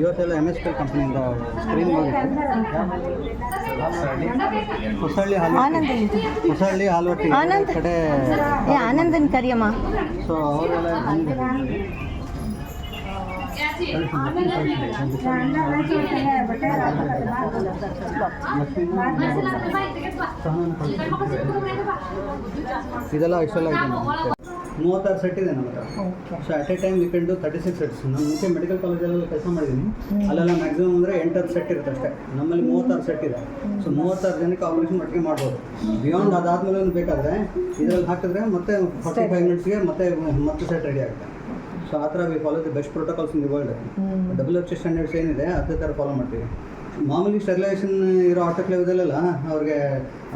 ಇವತ್ತೆಲ್ಲ MSK ಕಂಪ್ನಿಯಿಂದ screen Hosalli ಹಾಲ್ವಟ್ಟಿ ಕಡೆ Anandan Kariyamma. So ಅವರೆಲ್ಲ ಇದೆಲ್ಲ ಇಷ್ಟೆಲ್ಲ ಇದೆ. 36 ಸೆಟ್ ಇದೆ ನಮ್ಮ ಹತ್ರ. So at A time we can do 36 sets. ನಾನು ಮುಂಚೆ ಮೆಡಿಕಲ್ ಕಾಲೇಜಲ್ಲೆಲ್ಲ ಕೆಲಸ ಮಾಡಿದ್ದೀನಿ. ಅಲ್ಲೆಲ್ಲ ಮ್ಯಾಕ್ಸಿಮಮ್ ಅಂದರೆ 8 ಸೆಟ್ ಇರುತ್ತೆ ಅಷ್ಟೇ. ನಮ್ಮಲ್ಲಿ 36 ಸೆಟ್ ಇದೆ. ಸೊ 36 ಜನಕ್ಕೆ ಆಪರೇಷನ್ ಒಟ್ಟಿಗೆ ಮಾಡ್ಬೋದು. ಬಿಯಾಂಡ್ ಅದಾದಮೇಲೆ ಒಂದು ಬೇಕಾದರೆ ಇದರಲ್ಲಿ ಹಾಕಿದ್ರೆ ಮತ್ತೆ 45 ಮಿನಿಟ್ಸ್ಗೆ ಮತ್ತೆ ಸೆಟ್ ರೆಡಿ ಆಗುತ್ತೆ. ಸೊ ಆ ಥರ we follow the best protocols in the world. WHO standards ಏನಿದೆ ಅದೇ ಥರ ಫಾಲೋ ಮಾಡ್ತೀವಿ. ಮಾಮೂಲಿ ಸ್ಟೆರಿಲೈಸೇಷನ್ ಇರೋ ಆಟೋಕ್ಲೇವ್ದಲ್ಲೆಲ್ಲ ಅವ್ರಿಗೆ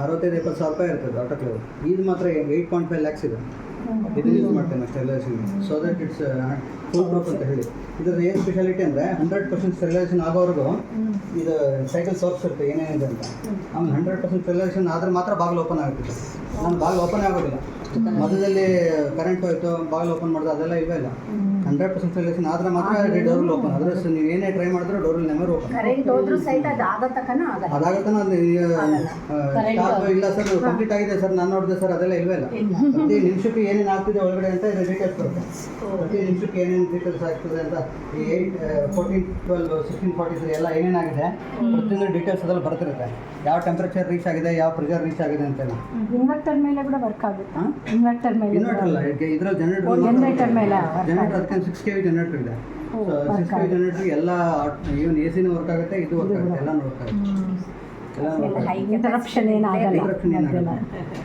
65-70 ಸಾವಿರ ರೂಪಾಯಿ ಇರ್ತದೆ ಆಟೋಕ್ಲೇವ್. ಇದು ಮಾತ್ರ 8.5 lakhs ಇದೆ. ಇದನ್ನು ಯೂಸ್ ಮಾಡ್ತೇನೆ sterilisation. So that it's full proof ಅಂತ ಹೇಳಿ. ಇದರಲ್ಲಿ ಏನು ಸ್ಪೆಷಾಲಿಟಿ ಅಂದರೆ 100% ಸ್ಟೆರಿಲೈಸೇಷನ್ ಆಗೋವರೆಗೂ ಇದು ಸೈಕಲ್ ವರ್ಕ್ಸ್ ಇರುತ್ತೆ ಏನೇನಿದೆ ಅಂತ. ಆಮೇಲೆ 100% ಸ್ಟೆರಿಲೈಸೇಷನ್ ಆದರೆ ಮಾತ್ರ ಬಾಗಿಲು ಓಪನ್ ಆಗುತ್ತೆ. ನಾನು ಬಾಗಿಲು ಓಪನ್ ಆಗೋದಿಲ್ಲ. ಮಧ್ಯದಲ್ಲಿ ಕರೆಂಟ್ ಹೋಯ್ತು ಬಾಗಿಲು ಓಪನ್ ಮಾಡಿದ್ರೆ ಅದೆಲ್ಲ ಇಲ್ವೇ ಇಲ್ಲ. 100% ಸ್ಟೆರಿಲೈಸೇಷನ್ ಆದರೆ ಮಾತ್ರ ಡೋರ್ ಓಪನ್. ಆದರೆ ನೀವು ಏನೇ ಟ್ರೈ ಮಾಡಿದ್ರು ಡೋರ್ ನೆವರ್ ಓಪನ್. ಅದಾಗತ್ತನ ಸ್ಟಾಪ್ ಇಲ್ಲ ಸರ್ ಕಂಪ್ಲೀಟ್ ಆಗಿದೆ ಸರ್ ನಾನು ನೋಡಿದೆ ಸರ್ ಅದೆಲ್ಲ ಇಲ್ವೇ ಇಲ್ಲ. ಪ್ರತಿ ನಿಮಿಷಕ್ಕೆ ಏನೇನು ಆಗ್ತಿದೆ ಒಳಗಡೆ ಅಂತ ಇದು ಡೀಟೇಲ್ಸ್ ಬರುತ್ತೆ. ಪ್ರತಿ ನಿಮಿಷಕ್ಕೆ ಏನೇನು ಡೀಟೇಲ್ಸ್ ಆಗ್ತದೆ ಅಂತ ಈ 8, 14, 12, 16, 43 ಎಲ್ಲ ಏನೇನಾಗಿದೆ ಪ್ರತಿಯೊಂದು ಡೀಟೇಲ್ಸ್ ಅದೆಲ್ಲ ಬರ್ತಿರುತ್ತೆ. ಯಾವ ಟೆಂಪ್ರೇಚರ್ ರೀಚ್ ಆಗಿದೆ, ಯಾವ ಪ್ರೆಷರ್ ರೀಚ್ ಆಗಿದೆ ಅಂತೆಲ್ಲ. ಇನ್ವರ್ಟರ್ ಮೇಲೆ ಕೂಡ ವರ್ಕ್ ಆಗುತ್ತೆ. ಇನ್ವರ್ಟರ್ ಅಲ್ಲ ಇದರಲ್ಲಿ ಜನರೇಟರ್ ಮೇಲೆ ಅದಕ್ಕೆ 6 kV ಜನರೇಟರ್ ಇದೆ. ಸೊ 6 kV ಜನರೇಟರ್ ಎಲ್ಲ ಈವನ್ AC ವರ್ಕ್ ಆಗುತ್ತೆ, ಇದು ವರ್ಕ್ ಆಗುತ್ತೆ, ಎಲ್ಲನೂ ವರ್ಕ್ ಆಗುತ್ತೆ. ಇಂಟರಪ್ಷನ್ ಏನಾಗಲ್ಲ.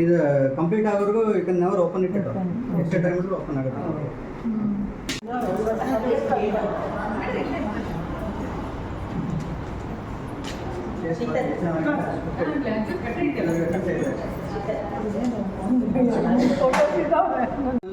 ಇದು ಕಂಪ್ಲೀಟ್ ಆಗೋವರೆಗೂ you can never open it at all. ಎಷ್ಟೇ ಟೈಮ್ ಆದರೂ ಓಪನ್ ಆಗುತ್ತೆ.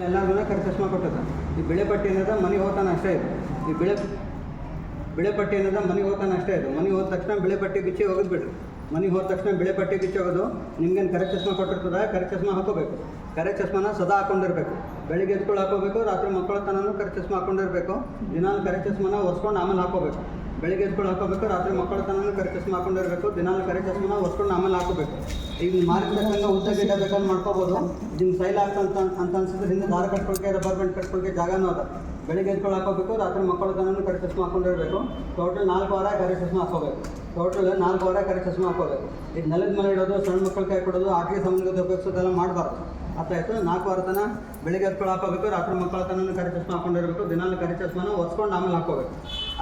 ಎಲ್ಲರಿಗೂ ಕರ್ಚಸ್ಮಾ ಕೊಟ್ಟದ. ಈ ಬೆಳೆ ಪಟ್ಟಿ ಅನ್ನೋದು ಮನೆಗೆ ಹೋಗ್ತಾನೆ ಅಷ್ಟೇ ಇದು. ಈ ಬೆಳೆ ಪಟ್ಟಿ ಅನ್ನೋದು ಮನೆಗೆ ಹೋಗ್ತಾನೆ ಅಷ್ಟೇ ಇದು. ಮನೆಗೆ ಹೋದ ತಕ್ಷಣ ಬೆಳೆ ಪಟ್ಟಿ ಬಿಚ್ಚಿ ಹೋಗೋದು ಬಿಡ್ರಿ. ಮನೆಗೆ ಹೋದ ತಕ್ಷಣ ಬೆಳೆ ಪಟ್ಟಿ ಬಿಚ್ಚಿ ಹೋಗೋದು. ನಿಮ್ಗೇನು ಕರೆ ಚಸ್ಮಾ ಕೊಟ್ಟಿರ್ತದೆ, ಕರೆ ಚಸ್ಮಾ ಹಾಕೋಬೇಕು. ಕರೆ ಚಸ್ಮಾನ ಸದಾ ಹಾಕೊಂಡಿರ್ಬೇಕು. ಬೆಳಿಗ್ಗೆ ಎತ್ಕೊಂಡು ಹಾಕೋಬೇಕು, ರಾತ್ರಿ ಮಕ್ಕಳ ತನೂ ಕರೆ ಚಸ್ಮಾ ಹಾಕೊಂಡಿರ್ಬೇಕು. ದಿನಾಲು ಕರೆ ಚಸ್ಮಾನ ಒರೆಸ್ಕೊಂಡು ಆಮೇಲೆ ಹಾಕೋಬೇಕು. ಬೆಳಿಗ್ಗೆ ಎತ್ಕೊಂಡು ಹಾಕೋಬೇಕು, ರಾತ್ರಿ ಮಕ್ಕಳ ತನೂ ಕರೆ ಚಸ್ಮಾ ಹಾಕೊಂಡಿರ್ಬೇಕು. ದಿನಾಲು ಕರೆ ಚಸ್ಮಾನ ಒರೆಸ್ಕೊಂಡು ಆಮೇಲೆ ಹಾಕೋಬೇಕು. ಈಗ ಮಾರ್ಗದರ್ಶನ ಉದ್ದ ಗಿಡ್ಡ ಬೇಕಾದ್ರೆ ಮಾಡ್ಕೋಬೋದು. ನಿಮ್ಗೆ ಸೈಲ್ ಆಗ್ತಂತ ಅಂತ ಅನ್ಸಿದ್ರೆ ಹಿಂದೆ ದಾರ ಕಟ್ಕೊಳ್ಕೆ, ರಬ್ಬರ್ ಬ್ಯಾಂಡ್ ಕಟ್ಕೊಳ್ಕೆ ಜಾಗನೂ ಅದ. ಬೆಳಿಗ್ಗೆ ಎತ್ಕೊಂಡು ಹಾಕೋಬೇಕು, ರಾತ್ರಿ ಮಕ್ಕಳ ತನೂ ಕರೆ ಚಸ್ಮಾ ಹಾಕೊಂಡಿರಬೇಕು. ಟೋಟಲ್ 4 ವಾರ ಕರೆ ಚಸ್ಮಾ ಹಾಕೋಬೇಕು. ಟೋಟಲ್ 4 ವಾರ ಕರೆ ಚಸ್ಮಾ ಹಾಕೋಬೇಕು. ಇದು ನೆಲದ ಮೇಲೆ ಇಡೋದು, ಸಣ್ಣ ಮಕ್ಕಳು ಕೈ ಕೊಡೋದು, ಆಟಿಗೆ ಸಂಬಂಧಿತ ಉಪಯೋಗಿಸೋದೆಲ್ಲ ಮಾಡಬಾರ್ದು. ಅರ್ಥ ಆಯಿತು? 4 ವಾರ ತನಕ ಬೆಳಿಗ್ಗೆ ಎತ್ಕೊಂಡು ಹಾಕೋಬೇಕು, ರಾತ್ರಿ ಮಕ್ಕಳ ತನೂ ಕರೆ ಚಸ್ಮಾ ಹಾಕೊಂಡಿರಬೇಕು. ದಿನಾಲು ಕರೆ ಚಸ್ಮಾನ ಒರೆಸ್ಕೊಂಡು ಆಮೇಲೆ ಹಾಕೋಬೇಕು.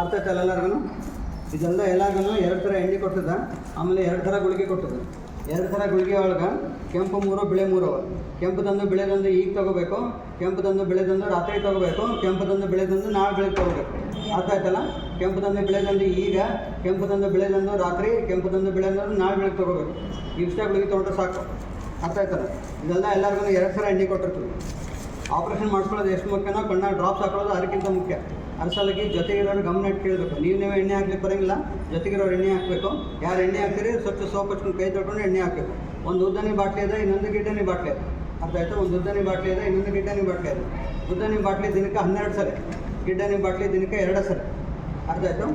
ಅರ್ಥ ಆಯ್ತಲ್ಲ ಎಲ್ಲರಿಗೂ? ಇದೆಲ್ಲ ಎಲ್ಲರಿಗೂ 2 ಥರ ಎಣ್ಣೆ ಕೊಡ್ತದೆ. ಆಮೇಲೆ 2 ಥರ ಗುಳಿಗೆ ಕೊಡ್ತದೆ. 2 ಥರ ಗುಳಿಗೆ ಒಳಗೆ ಕೆಂಪು 3 ಬಿಳೆ 3 ಅವ. ಕೆಂಪುದಂದು ಬೆಳೆದಂದು ಈಗ ತೊಗೋಬೇಕು, ಕೆಂಪುದಂದು ಬೆಳೆದಂದು ರಾತ್ರಿ ತೊಗೋಬೇಕು, ಕೆಂಪುದಂದು ಬೆಳೆದಂದು ನಾಳೆ ಬೆಳಗ್ಗೆ ತೊಗೋಬೇಕು. ಅರ್ಥ ಆಯ್ತಲ್ಲ? ಕೆಂಪುದಂದು ಬೆಳೆದಂದು ಈಗ, ಕೆಂಪುದಂದು ಬೆಳೆದಂದು ರಾತ್ರಿ, ಕೆಂಪುದಂದು ಬೆಳೆದಂದು ನಾಳೆ ಬೆಳಗ್ಗೆ ತೊಗೋಬೇಕು. ಇಷ್ಟೇ ಗುಳಿಗೆ ತೊಗೊಂಡ್ರೆ ಸಾಕು. ಅರ್ಥ ಆಯ್ತಲ್ಲ? ಇದೆಲ್ಲ ಎಲ್ಲರಿಗೂ 2 ಥರ ಎಣ್ಣೆ ಕೊಟ್ಟಿರ್ತೀವಿ. ಆಪ್ರೇಷನ್ ಮಾಡಿಸ್ಕೊಳ್ಳೋದು ಎಷ್ಟು ಮುಖ್ಯನೋ ಕಣ್ಣಾಗ ಡ್ರಾಪ್ಸ್ ಹಾಕೊಳ್ಳೋದು ಅದಕ್ಕಿಂತ ಮುಖ್ಯ. ಅರ್ಸಲಕ್ಕೆ ಜೊತೆಗಿರೋರು ಗಮನ ಇಟ್ಟು ಕೇಳಬೇಕು. ನೀವು ಎಣ್ಣೆ ಹಾಕ್ಲಿಕ್ಕೆ ಬರೋಂಗಿಲ್ಲ, ಜೊತೆಗಿರೋರು ಎಣ್ಣೆ ಹಾಕಬೇಕು. ಯಾರು ಎಣ್ಣೆ ಹಾಕ್ತೀರಿ ಸ್ವಚ್ಛ ಸೋಪ್ ಹಚ್ಕೊಂಡು ಕೈ ತೊಗೊಂಡು ಎಣ್ಣೆ ಹಾಕಬೇಕು. ಒಂದು ಉದ್ದನಿ ಬಾಟ್ಲಿ ಇದೆ, ಇನ್ನೊಂದು ಗಿಡ್ಡನಿ ಬಾಟ್ಲಿ ಇದೆ. ಅರ್ಥ ಆಯಿತು? ಒಂದು ಉದ್ದನಿ ಬಾಟ್ಲಿ ಇದೆ, ಇನ್ನೊಂದು ಗಿಡ್ಡನಿ ಬಾಟ್ಲಿ ಇದೆ. ಉದ್ದನಿ ಬಾಟ್ಲಿ ದಿನಕ್ಕೆ 12 ಸಲ, ಗಿಡ್ಡನಿ ಬಾಟ್ಲಿ ದಿನಕ್ಕೆ 2 ಸಲ. ಅರ್ಥ ಆಯಿತು?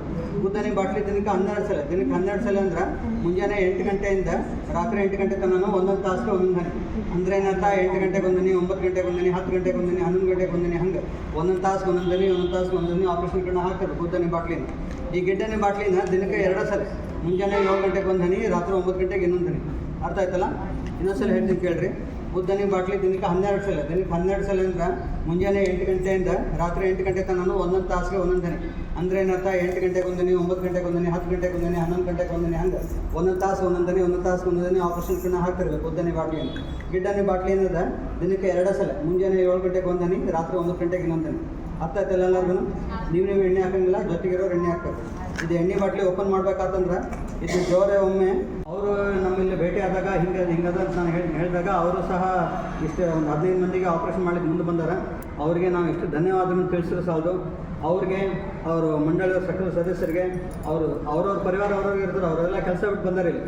ಉದ್ದನಿ ಬಾಟ್ಲಿ ದಿನಕ್ಕೆ 12 ಸಲ. ದಿನಕ್ಕೆ 12 ಸಲ ಅಂದ್ರೆ ಮುಂಜಾನೆ 8 ಗಂಟೆಯಿಂದ ರಾತ್ರಿ 8 ಗಂಟೆ ತನಕ ಒಂದೊಂದು ತಾಸಿಗೆ ಒಂದೊಂದು ಹನಿ. ಅಂದರೆ ಏನಂತ 8 ಗಂಟೆಗೆ ಒಂದನಿ, 9 ಗಂಟೆಗೆ ಒಂದನಿ, 10 ಗಂಟೆಗೆ ಒಂದನಿ, 11 ಗಂಟೆಗೆ ಒಂದನಿ, ಹಂಗೆ ಒಂದೊಂದು ತಾಸಿಗೆ ಒಂದೊಂದು ದನಿ, ಒಂದೊಂದು ತಾಸಿಗೆ ಒಂದೊಂದು ಆಪ್ರೇಷನ್ ಕಣ್ಣು ಹಾಕ್ತಾರೆ ಉದ್ದನಿ ಬಾಟ್ಲಿನ. ಈ ಗಿಡ್ಡನಿ ಬಾಟ್ಲಿನ ದಿನಕ್ಕೆ 2 ಸಲ. ಮುಂಜಾನೆ 7 ಗಂಟೆಗೆ ಒಂದು ಹನಿ, ರಾತ್ರಿ 9 ಗಂಟೆಗೆ ಇನ್ನೊಂದು ಹನಿ. ಅರ್ಥ ಆಯ್ತಲ್ಲ? ಇನ್ನೊಂದು ಸಲ ಹೇಳ್ತೀನಿ ಕೇಳ್ರಿ. ಉದ್ದನಿ ಬಾಟ್ಲಿ ದಿನಕ್ಕೆ 12 ಸಲ. ದಿನಕ್ಕೆ 12 ಸಲ ಅಂದ್ರೆ ಮುಂಜಾನೆ 8 ಗಂಟೆಯಿಂದ ರಾತ್ರಿ 8 ಗಂಟೆ ತನಕ ಒಂದೊಂದು ತಾಸಿಗೆ ಒಂದೊಂದು ಹನಿ. ಅಂದರೆ ಏನರ್ಥ? 8 ಗಂಟೆಗೆ ಒಂದನಿ, 9 ಗಂಟೆಗೆ ಒಂದನಿ, 10 ಗಂಟೆಗೆ ಒಂದನಿ, 11 ಗಂಟೆಗೆ ಒಂದನಿ, ಹಂಗೆ ಒಂದೊಂದು ತಾಸು ಒಂದೊಂದು ದನಿ, ಒಂದೊಂದು ತಾಸು ಒಂದೊಂದು ಆಪ್ರೇಷನ್ ಕಣ್ಣು ಹಾಕ್ತಿರ್ಬೇಕು ಉದ್ದನಿ ಬಾಟ್ಲಿನ. ಗಿಡ್ಡನಿ ಬಾಟ್ಲಿ ಏನದ ದಿನಕ್ಕೆ 2 ಸಲ. ಮುಂಜಾನೆ 7 ಗಂಟೆಗೆ ಒಂದು ಹನಿ, ರಾತ್ರಿ 9 ಗಂಟೆಗೆ ಇನ್ನೊಂದು ಹನಿ. ಅರ್ಥ ಆಯ್ತಲ್ಲ ಎಲ್ಲರಿಗೂ? ನೀವು ಎಣ್ಣೆ ಹಾಕಂಗಿಲ್ಲ, ಜೊತೆಗಿರೋರು ಎಣ್ಣೆ ಹಾಕ್ಬೇಕು. ಇದು ಎಣ್ಣೆ ಬಾಟ್ಲಿ ಓಪನ್ ಮಾಡ್ಬೇಕಾತಂದ್ರೆ ಇದು ಜೋರೆ ಒಮ್ಮೆ ಅವರು ನಮ್ಮಲ್ಲಿ ಭೇಟಿ ಆದಾಗ ಹಿಂಗದ ಅಂತ ನಾನು ಹೇಳಿದಾಗ ಅವರು ಸಹ ಇಷ್ಟು ಒಂದು 15 ಮಂದಿಗೆ ಆಪ್ರೇಷನ್ ಮಾಡಲಿಕ್ಕೆ ಮುಂದೆ ಬಂದಾರೆ. ಅವರಿಗೆ ನಾವು ಎಷ್ಟು ಧನ್ಯವಾದವನ್ನು ತಿಳಿಸಿದ್ರೆ ಸಾಲದು. ಅವ್ರಿಗೆ, ಅವರು ಮಂಡಳಿಯ ಸಕಲ ಸದಸ್ಯರಿಗೆ, ಅವ್ರವ್ರ ಪರಿವಾರ ಅವ್ರವ್ರಿಗೆ ಇರ್ತಾರೆ. ಅವರೆಲ್ಲ ಕೆಲಸ ಬಿಟ್ಟು ಬಂದಾರೆ ಇಲ್ಲಿ.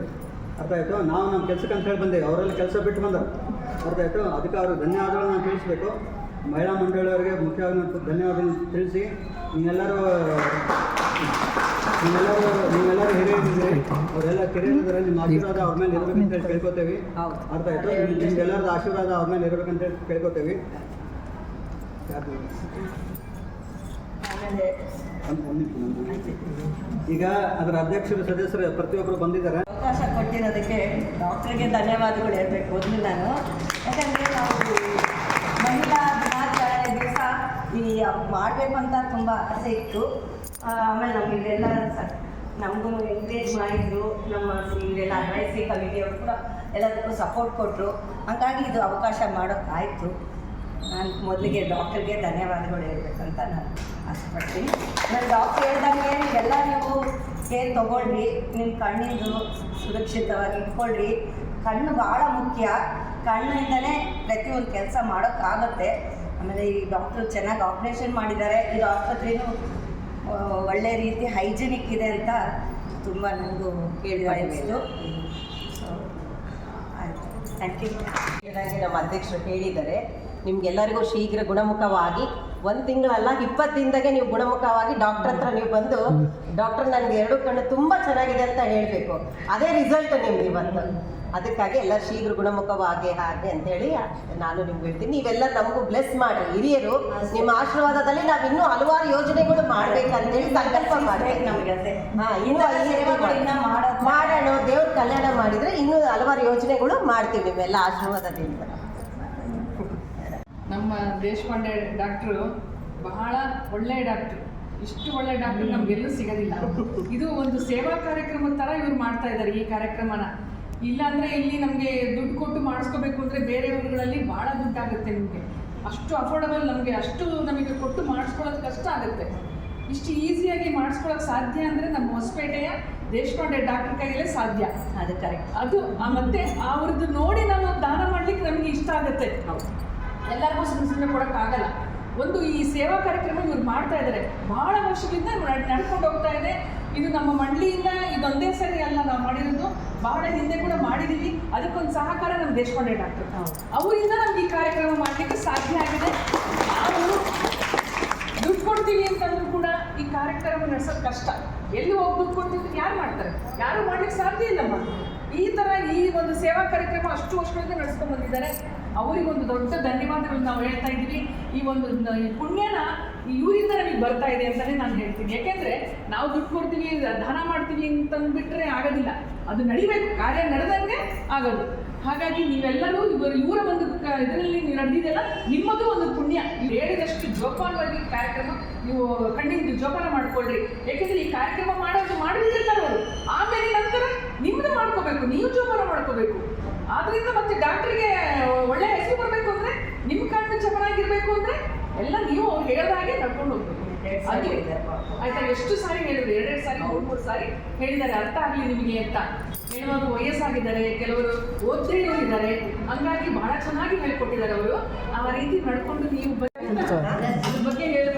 ಅರ್ಥ ಆಯಿತು? ನಾವು ನಮ್ಮ ಕೆಲಸಕ್ಕೆ ಅಂತ ಹೇಳಿ ಬಂದೇವೆ, ಅವರೆಲ್ಲ ಕೆಲಸ ಬಿಟ್ಟು ಬಂದರು. ಅರ್ಥ ಆಯಿತು. ಅದಕ್ಕೆ ಅವ್ರಿಗೆ ಧನ್ಯವಾದಗಳನ್ನ ತಿಳಿಸ್ಬೇಕು. ಮಹಿಳಾ ಮಂಡಳಿಯವರಿಗೆ ಮುಖ್ಯವಾಗಿ ಧನ್ಯವಾದಗಳನ್ನು ತಿಳಿಸಿ, ನೀವೆಲ್ಲರೂ ಹಿರಿಯರಿದ್ದೀರಿ, ಅವರೆಲ್ಲ ಕಿರಿಯರಿದ್ದಾರೆ, ನಿಮ್ಮ ಆಶೀರ್ವಾದ ಅವ್ರ ಮೇಲೆ ಇರಬೇಕಂತ ಹೇಳಿ ಕೇಳ್ಕೊತೇವೆ. ಅರ್ಥ ಆಯಿತು. ನಿಮ್ಗೆಲ್ಲರದ ಆಶೀರ್ವಾದ ಅವ್ರ ಮೇಲೆ ಇರಬೇಕಂತ ಹೇಳಿ ಕೇಳ್ಕೊತೇವೆ. ಈಗ ಅದರ ಅಧ್ಯಕ್ಷರು ಸದಸ್ಯರು ಪ್ರತಿಯೊಬ್ಬರು ಬಂದಿದ್ದಾರೆ. ಅವಕಾಶ ಕೊಟ್ಟಿರೋದಕ್ಕೆ ಡಾಕ್ಟ್ರಿಗೆ ಧನ್ಯವಾದಗಳು ಹೇಳಬೇಕು ಮೊದಲು ನಾನು. ಯಾಕಂದರೆ ನಾವು ಮಹಿಳಾ ದಿನಾಚರಣೆ ದಿವಸ ಈ ಮಾಡಬೇಕು ಅಂತ ತುಂಬ ಆಸೆ ಇತ್ತು. ಆಮೇಲೆ ನಮ್ಗೆ ಇಲ್ಲೆಲ್ಲ ನಮಗೂ ಎಂಕರೇಜ್ ಮಾಡಿದರು. ನಮ್ಮ ಇಲ್ಲೆಲ್ಲ ಅಡ್ವೈಸರಿ ಕಮಿಟಿಯವರು ಕೂಡ ಎಲ್ಲದಕ್ಕೂ ಸಪೋರ್ಟ್ ಕೊಟ್ಟರು. ಹಾಗಾಗಿ ಇದು ಅವಕಾಶ ಮಾಡೋಕ್ಕಾಯಿತು. ನಾನು ಮೊದಲಿಗೆ ಡಾಕ್ಟರ್ಗೆ ಧನ್ಯವಾದಗಳು ಹೇಳಬೇಕಂತ ನಾನು ಆಸೆಪಡ್ತೀನಿ. ನಾನು ಡಾಕ್ಟ್ರ್ ಹೇಳ್ದಂಗೆ ನೀವೆಲ್ಲ ನೀವು ಕೇರ್ ತೊಗೊಳ್ರಿ, ನಿಮ್ಮ ಕಣ್ಣಿಂದು ಸುರಕ್ಷಿತವಾಗಿ ಇಟ್ಕೊಳ್ರಿ. ಕಣ್ಣು ಭಾಳ ಮುಖ್ಯ. ಕಣ್ಣಿಂದಲೇ ಪ್ರತಿಯೊಂದು ಕೆಲಸ ಮಾಡೋಕ್ಕಾಗುತ್ತೆ. ಆಮೇಲೆ ಈ ಡಾಕ್ಟ್ರು ಚೆನ್ನಾಗಿ ಆಪ್ರೇಷನ್ ಮಾಡಿದ್ದಾರೆ. ಇದು ಆಸ್ಪತ್ರೆಯೂ ಒಳ್ಳೆ ರೀತಿ ಹೈಜಿನಿಕ್ ಇದೆ ಅಂತ ತುಂಬ ನನಗೂ ಕೇಳಿದಾಯಿತು. ಸೊ ಆಯಿತು, ಥ್ಯಾಂಕ್ ಯು. ಇದಾಗಿ ನಮ್ಮ ಅಧ್ಯಕ್ಷರು ಹೇಳಿದ್ದಾರೆ, ನಿಮಗೆಲ್ಲರಿಗೂ ಶೀಘ್ರ ಗುಣಮುಖವಾಗಿ 1 ತಿಂಗಳಲ್ಲ 20 ದಿನದಾಗೆ ನೀವು ಗುಣಮುಖವಾಗಿ ಡಾಕ್ಟರ್ ಹತ್ರ ನೀವು ಬಂದು ಡಾಕ್ಟರ್ ನನಗೆ 2 ಕಣ್ಣು ತುಂಬ ಚೆನ್ನಾಗಿದೆ ಅಂತ ಹೇಳಬೇಕು. ಅದೇ ರಿಸಲ್ಟ್ ನಿಮ್ಗೆ ಇವತ್ತು. ಅದಕ್ಕಾಗಿ ಎಲ್ಲ ಶೀಘ್ರ ಗುಣಮುಖವಾಗಿ ಹಾಗೆ ಅಂತೇಳಿ ನಾನು ನಿಮ್ಗೆ ಹೇಳ್ತೀನಿ. ನೀವೆಲ್ಲ ನಮಗೂ ಬ್ಲೆಸ್ ಮಾಡಿ ಹಿರಿಯರು, ನಿಮ್ಮ ಆಶೀರ್ವಾದದಲ್ಲಿ ನಾವು ಇನ್ನೂ ಹಲವಾರು ಯೋಜನೆಗಳು ಮಾಡ್ಬೇಕಂತೇಳಿ ಸಂಕಲ್ಪ ಮಾಡ್ಬೇಕು. ನಮಗೆ ಅದೇ ಮಾಡೋಣ, ದೇವ್ರ ಕಲ್ಯಾಣ ಮಾಡಿದರೆ ಇನ್ನೂ ಹಲವಾರು ಯೋಜನೆಗಳು ಮಾಡ್ತೀವಿ ನಿಮ್ಮೆಲ್ಲ ಆಶೀರ್ವಾದದಿಂದ. ನಮ್ಮ ದೇಶಪಾಂಡೆ ಡಾಕ್ಟ್ರು ಬಹಳ ಒಳ್ಳೆಯ ಡಾಕ್ಟ್ರು. ಇಷ್ಟು ಒಳ್ಳೆ ಡಾಕ್ಟ್ರು ನಮಗೆಲ್ಲೂ ಸಿಗೋದಿಲ್ಲ. ಇದು ಒಂದು ಸೇವಾ ಕಾರ್ಯಕ್ರಮದ ಥರ ಇವ್ರು ಮಾಡ್ತಾ ಇದ್ದಾರೆ ಈ ಕಾರ್ಯಕ್ರಮನ. ಇಲ್ಲಾಂದರೆ ಇಲ್ಲಿ ನಮಗೆ ದುಡ್ಡು ಕೊಟ್ಟು ಮಾಡಿಸ್ಕೋಬೇಕು ಅಂದರೆ ಬೇರೆ ಊರುಗಳಲ್ಲಿ ಭಾಳ ದುಡ್ಡಾಗುತ್ತೆ. ನಿಮಗೆ ಅಷ್ಟು ಅಫೋರ್ಡಬಲ್, ಅಷ್ಟು ನಮಗೆ ಕೊಟ್ಟು ಮಾಡಿಸ್ಕೊಳ್ಳೋದು ಕಷ್ಟ ಆಗುತ್ತೆ. ಇಷ್ಟು ಈಸಿಯಾಗಿ ಮಾಡಿಸ್ಕೊಳ್ಳೋಕೆ ಸಾಧ್ಯ ಅಂದರೆ ನಮ್ಮ ಹೊಸಪೇಟೆಯ ದೇಶಪಾಂಡೆ ಡಾಕ್ಟರ್ ಕೈಯಲ್ಲೇ ಸಾಧ್ಯ. ಅದು ಕರೆಕ್ಟ್. ಅದು ಮತ್ತು ಅವ್ರದ್ದು ನೋಡಿ ನಾವು ದಾನ ಮಾಡಲಿಕ್ಕೆ ನಮಗೆ ಇಷ್ಟ ಆಗುತ್ತೆ. ಎಲ್ಲರಿಗೂ ಸುಮ್ಮನೆ ಕೊಡೋಕ್ಕಾಗಲ್ಲ. ಒಂದು ಈ ಸೇವಾ ಕಾರ್ಯಕ್ರಮ ಇವ್ರು ಮಾಡ್ತಾ ಇದ್ದಾರೆ, ಬಹಳ ವರ್ಷಗಳಿಂದ ನಡ್ಕೊಂಡು ಹೋಗ್ತಾ ಇದೆ. ಇದು ನಮ್ಮ ಮಂಡಳಿಯಿಂದ ಇದೊಂದೇ ಸರಿ ಅಲ್ಲ ನಾವು ಮಾಡಿರೋದು, ಬಹಳ ಹಿಂದೆ ಕೂಡ ಮಾಡಿದ್ದೀವಿ. ಅದಕ್ಕೊಂದು ಸಹಕಾರ ನಮ್ಮ ದೇಶಪಾಂಡೆ ಡಾಕ್ಟರ್, ಅವರಿಂದ ನಮ್ಗೆ ಈ ಕಾರ್ಯಕ್ರಮ ಮಾಡಲಿಕ್ಕೆ ಸಾಧ್ಯ ಆಗಿದೆ. ನಾವು ದುಡ್ಡು ಕೊಡ್ತೀವಿ ಅಂತಂದ್ರೂ ಕೂಡ ಈ ಕಾರ್ಯಕ್ರಮ ನಡೆಸೋದು ಕಷ್ಟ. ಎಲ್ಲಿ ಹೋಗಿ ದುಡ್ಡು ಕೊಡ್ತೀವಿ, ಯಾರು ಮಾಡ್ತಾರೆ? ಯಾರು ಮಾಡ್ಲಿಕ್ಕೆ ಸಾಧ್ಯ ಇಲ್ಲಮ್ಮ. ಈ ಥರ ಈ ಒಂದು ಸೇವಾ ಕಾರ್ಯಕ್ರಮ ಅಷ್ಟು ವರ್ಷಗಳಿಂದ ನಡೆಸ್ಕೊಂಡು ಬಂದಿದ್ದಾರೆ. ಅವರಿಗೊಂದು ದೊಡ್ಡ ಧನ್ಯವಾದಗಳು ನಾವು ಹೇಳ್ತಾ ಇದ್ದೀವಿ. ಈ ಒಂದು ಪುಣ್ಯನ ಇವರಿಂದ ನಮಗೆ ಬರ್ತಾ ಇದೆ ಅಂತಲೇ ನಾನು ಹೇಳ್ತೀನಿ. ಯಾಕೆಂದರೆ ನಾವು ದುಡ್ಡು ಕೊಡ್ತೀವಿ, ದಾನ ಮಾಡ್ತೀವಿ ಅಂತಂದ್ಬಿಟ್ರೆ ಆಗೋದಿಲ್ಲ. ಅದು ನಡಿಬೇಕು, ಕಾರ್ಯ ನಡೆದಂಗೆ ಆಗೋದು. ಹಾಗಾಗಿ ನೀವೆಲ್ಲರೂ ಇವರ ಒಂದು ಇದರಲ್ಲಿ ನಡೆದಿದೆಯಲ್ಲ, ನಿಮ್ಮದು ಒಂದು ಪುಣ್ಯ. ನೀವು ಹೇಳಿದಷ್ಟು ಜೋಪಾನವಾಗಿ ಕಾರ್ಯಕ್ರಮ ನೀವು ಕಣ್ಣಿಂದು ಜೋಪಾನ ಮಾಡ್ಕೊಳ್ರಿ. ಯಾಕೆಂದರೆ ಈ ಕಾರ್ಯಕ್ರಮ ಮಾಡಿರ್ತಾರೆ ಅವರು, ಆಮೇಲೆ ನಂತರ ನಿಮ್ಮದು ಮಾಡ್ಕೋಬೇಕು, ನೀವು ಜೋಪಾನ ಮಾಡ್ಕೋಬೇಕು. ಆದ್ದರಿಂದ ಮತ್ತೆ ಡಾಕ್ಟ್ರಿಗೆ ಒಳ್ಳೆ ಹೆಸರು ಬರಬೇಕು ಅಂದರೆ, ನಿಮ್ಮ ಕಣ್ಣು ಚೆನ್ನಾಗಿರ್ಬೇಕು ಅಂದರೆ ಎಲ್ಲ ನೀವು ಅವ್ರು ಹೇಳಿದ ಹಾಗೆ ನಡ್ಕೊಂಡು ಹೋಗ್ಬೇಕು. ಆಯ್ತಾ? ಎಷ್ಟು ಸಾರಿ ಹೇಳಿದ್ರು, 2 ಸಾರಿ 3 ಸಾರಿ ಹೇಳಿದ್ದಾರೆ, ಅರ್ಥ ಆಗಲಿ ನಿಮಗೆ ಅಂತ. ಕೆಲವರು ವಯಸ್ಸಾಗಿದ್ದಾರೆ, ಕೆಲವರು ಓದ್ದೇ ಇದ್ದಾರೆ. ಹಂಗಾಗಿ ಬಹಳ ಚೆನ್ನಾಗಿ ಹೇಳ್ಕೊಟ್ಟಿದ್ದಾರೆ ಅವರು. ಆ ರೀತಿ ನಡ್ಕೊಂಡು ನೀವು ಬಗ್ಗೆ ಹೇಳಿ